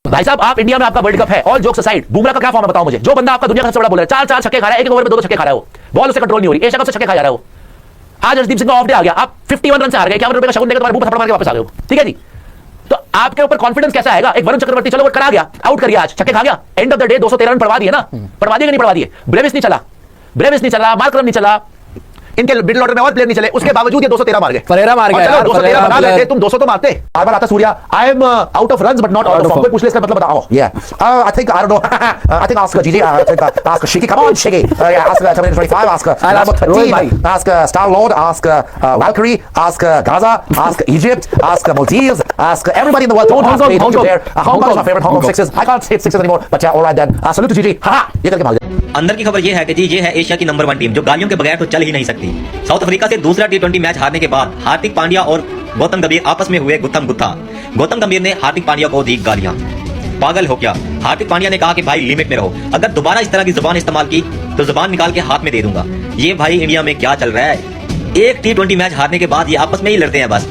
भाई साहब आप इंडिया में आपका वर्ल्ड कप है, ऑल जोक्स असाइड, बुमराह का क्या फॉर्म है बताओ मुझे। जो बंदा आपका दुनिया का सबसे बड़ा बॉलर है, 4 छक्के खा रहा है, एक ओवर में 2 छक्के खा रहा है, वो बॉल उससे कंट्रोल नहीं हो रही, एशिया कप से छक्के खा जा रहा है वो। आज हरदीप सिंह का ऑफ डे आ गया, आप 51 रन से हार गए, 51 रुपए का शगुन देकर तुम्हारे मुंह पर थप्पड़ मार के वापस आ गए हो, ठीक है जी। तो आपके ऊपर कॉन्फिडेंस कैसा आएगा? एक वरुण चक्रवर्ती चलो वो करा गया, आउट कर गया, आज छक्के खा गया, end of the day 213 run पड़वा दिए ना, पड़वा दिए कि नहीं पड़वा दिए? ब्रेविस नहीं चला, ब्रेविस नहीं चला, मार्करम नहीं चला, इनके मिडिल ऑर्डर में और प्लेयर नहीं चले, उसके बावजूद ये 213 मार गए। परेरा मार गया यार, 213 बना लेते, तुम 200 तो मारते। बार बार आता Surya, I am out of runs but not out of form. कोई पूछ ले इसका मतलब बताओ। I think I don't know, I think ask GG, I think ask Shiki, come on Shiki, ask 25, ask number 13, ask Star Lord, ask Valkyrie, ask Gaza, ask Egypt, ask Maldives, ask everybody in the world. Don't have faith there. Hong Kong is my favorite, Hong Kong sixes. I can't hit sixes anymore, but yeah, all right then. Salute to GG. Ha, ये करके मार दिया। अंदर की खबर ये है कि जी ये है एशिया की नंबर 1 टीम जो गालियों के बगैर तो चल ही नहीं सकती। साउथ अफ्रीका से दूसरा T20 मैच हारने के बाद हार्दिक पांड्या और गौतम गंभीर आपस में हुए गुत्थम गुत्था। गौतम गंभीर ने हार्दिक पांड्या को दी गालियां, पागल हो क्या। हार्दिक पांड्या ने कहा कि भाई लिमिट में रहो, अगर दोबारा इस तरह की जुबान इस्तेमाल की तो जुबान निकाल के हाथ में दे दूंगा। ये भाई इंडिया में क्या चल रहा है? एक T20 मैच हारने के बाद ये आपस में ही लड़ते हैं बस।